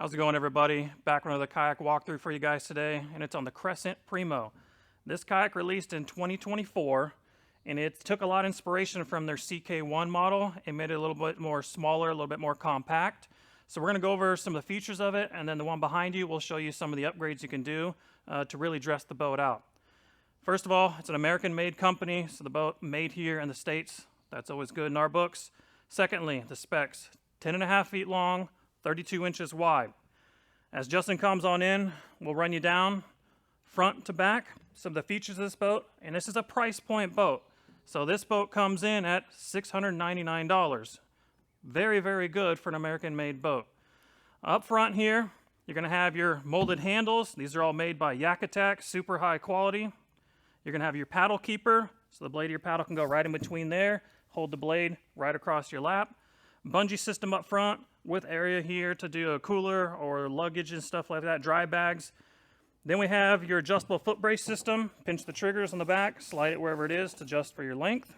How's it going, everybody? Back with another kayak walkthrough for you guys today, and it's on the Crescent Primo. This kayak released in 2024, and it took a lot of inspiration from their CK1 model and made it a little bit more smaller, a little bit more compact. So we're going to go over some of the features of it, and then the one behind you will show you some of the upgrades you can do to really dress the boat out. First of all, it's an American-made company, so the boat made here in the States. That's always good in our books. Secondly, the specs, 10.5 feet long, 32 inches wide. As Justin comes on in, we'll run you down front to back some of the features of this boat, and this is a price point boat. So this boat comes in at $699. Very, very good for an American-made boat. Up front here, you're going to have your molded handles. These are all made by Kayak, super high quality. You're going to have your paddle keeper, so the blade of your paddle can go right in between there. Hold the blade right across your lap. Bungee system up front with area here to do a cooler or luggage and stuff like that, dry bags. Then we have your adjustable foot brace system. Pinch the triggers on the back, slide it wherever it is to adjust for your length.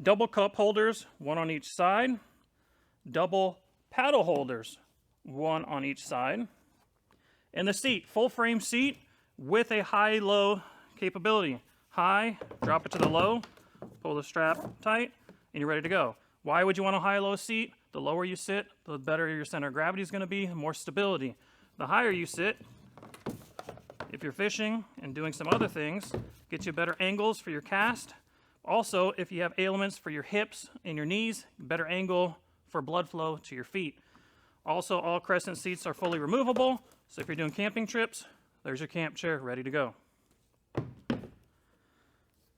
Double cup holders, one on each side. Double paddle holders, one on each side. And the seat, full frame seat with a high-low capability. High, drop it to the low, pull the strap tight, and you're ready to go. Why would you want a high-low seat? The lower you sit, the better your center of gravity is going to be, the more stability. The higher you sit, if you're fishing and doing some other things, gets you better angles for your cast. Also, if you have ailments for your hips and your knees, better angle for blood flow to your feet. Also, all Crescent seats are fully removable, so if you're doing camping trips, there's your camp chair ready to go.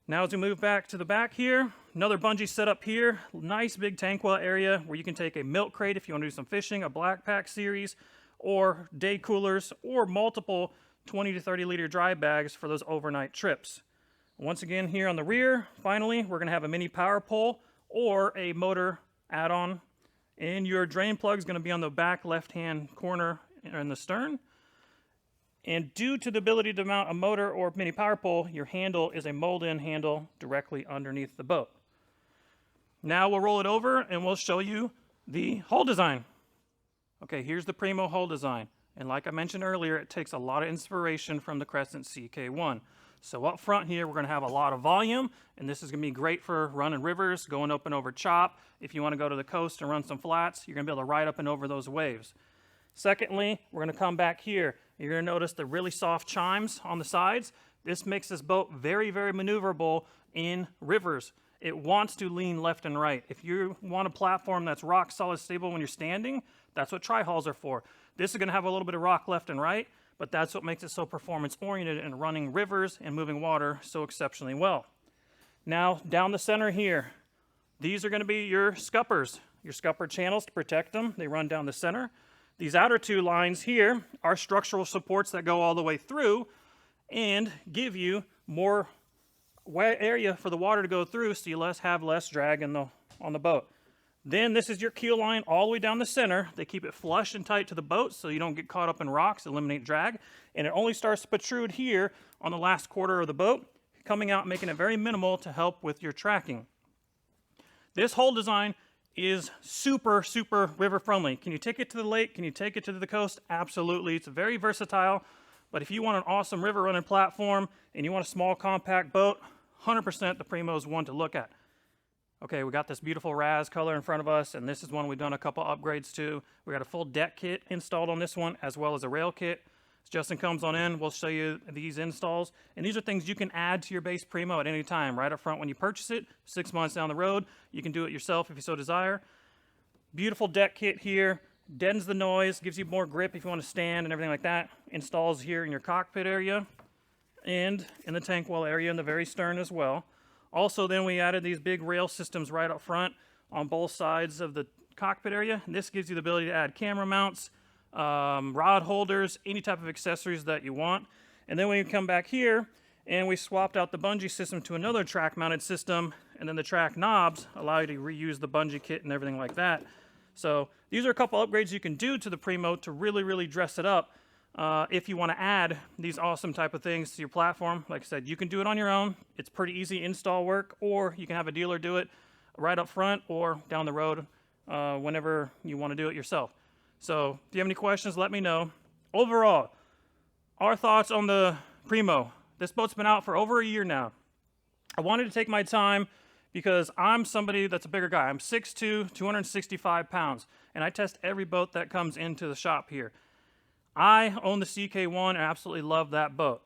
Now as we move back to the back here, another bungee setup here. Nice big tank well area where you can take a milk crate if you want to do some fishing, a black pack series, or day coolers, or multiple 20 to 30 liter dry bags for those overnight trips. Once again here on the rear, finally, we're going to have a mini power pole or a motor add-on. And your drain plug is going to be on the back left-hand corner in the stern. And due to the ability to mount a motor or mini power pole, your handle is a mold-in handle directly underneath the boat. Now we'll roll it over and we'll show you the hull design. Okay, here's the Primo hull design. And like I mentioned earlier, it takes a lot of inspiration from the Crescent CK1. So up front here, we're going to have a lot of volume, and this is going to be great for running rivers, going up and over chop. If you want to go to the coast and run some flats, you're going to be able to ride up and over those waves. Secondly, we're going to come back here. You're going to notice the really soft chimes on the sides. This makes this boat very, very maneuverable in rivers. It wants to lean left and right. If you want a platform that's rock solid stable when you're standing, that's what tri-hulls are for. This is going to have a little bit of rock left and right, but that's what makes it so performance oriented and running rivers and moving water so exceptionally well. Now down the center here, these are going to be your scuppers, your scupper channels to protect them. They run down the center. These outer two lines here are structural supports that go all the way through and give you more area for the water to go through so you have less drag on the boat. Then this is your keel line all the way down the center. They keep it flush and tight to the boat so you don't get caught up in rocks, eliminate drag. And it only starts to protrude here on the last quarter of the boat, coming out making it very minimal to help with your tracking. This hull design is super, super river friendly. Can you take it to the lake? Can you take it to the coast? Absolutely. It's very versatile. But if you want an awesome river running platform and you want a small compact boat, 100% the Primo is one to look at. Okay, we got this beautiful Raz color in front of us, and this is one we've done a couple upgrades to. We got a full deck kit installed on this one, as well as a rail kit. As Justin comes on in, we'll show you these installs. And these are things you can add to your base Primo at any time, right up front when you purchase it. 6 months down the road, you can do it yourself if you so desire. Beautiful deck kit here. Deadens the noise, gives you more grip if you want to stand and everything like that. Installs here in your cockpit area and in the tank well area in the very stern as well. Also, then we added these big rail systems right up front on both sides of the cockpit area. And this gives you the ability to add camera mounts, rod holders, any type of accessories that you want. And then when you come back here, and we swapped out the bungee system to another track-mounted system, and then the track knobs allow you to reuse the bungee kit and everything like that. So these are a couple upgrades you can do to the Primo to really, really dress it up. If you want to add these awesome type of things to your platform, like I said, you can do it on your own. It's pretty easy install work, or you can have a dealer do it right up front or down the road whenever you want to do it yourself. So if you have any questions, let me know. Overall, our thoughts on the Primo. This boat's been out for over a year now. I wanted to take my time because I'm somebody that's a bigger guy. I'm 6'2", 265 pounds, and I test every boat that comes into the shop here. I own the CK1 and absolutely love that boat.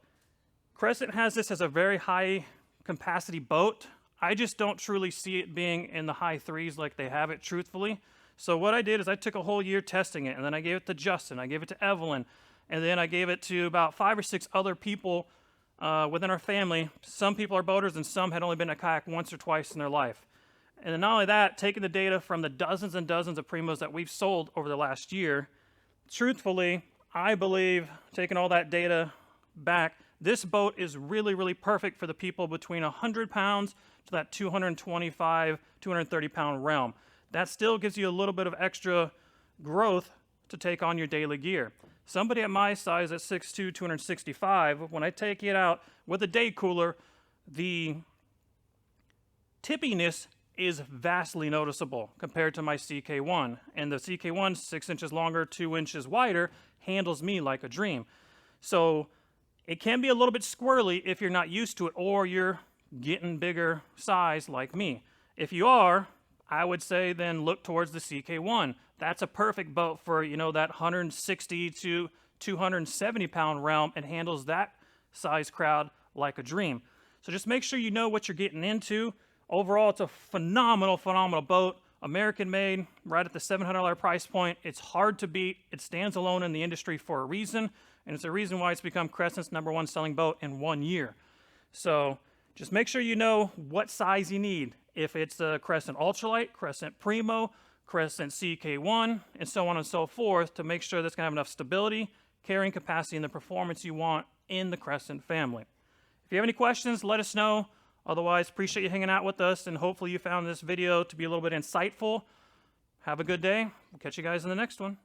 Crescent has this as a very high capacity boat. I just don't truly see it being in the high threes like they have it, truthfully. So what I did is I took a whole year testing it, and then I gave it to Justin, I gave it to Evelyn, and then I gave it to about 5 or 6 other people within our family. Some people are boaters and some had only been to kayak once or twice in their life. And then not only that, taking the data from the dozens and dozens of Primos that we've sold over the last year, truthfully, I believe, taking all that data back, this boat is really, really perfect for the people between 100 pounds to that 225, 230 pound realm. That still gives you a little bit of extra growth to take on your daily gear. Somebody at my size at 6'2", 265, when I take it out with a day cooler, the tippiness is vastly noticeable compared to my CK1. And the CK1, 6 inches longer, 2 inches wider, handles me like a dream. So it can be a little bit squirrely if you're not used to it or you're getting bigger size like me. If you are, I would say then look towards the CK1. That's a perfect boat for, you know, that 160 to 270 pound realm and handles that size crowd like a dream. So just make sure you know what you're getting into. Overall, it's a phenomenal, phenomenal boat. American made, right at the $700 price point. It's hard to beat. It stands alone in the industry for a reason, and it's a reason why it's become Crescent's #1 selling boat in 1 year. So just make sure you know what size you need. If it's a Crescent Ultralight, Crescent Primo, Crescent CK1, and so on and so forth, to make sure that's going to have enough stability, carrying capacity, and the performance you want in the Crescent family. If you have any questions, let us know. Otherwise, appreciate you hanging out with us, and hopefully you found this video to be a little bit insightful. Have a good day. We'll catch you guys in the next one.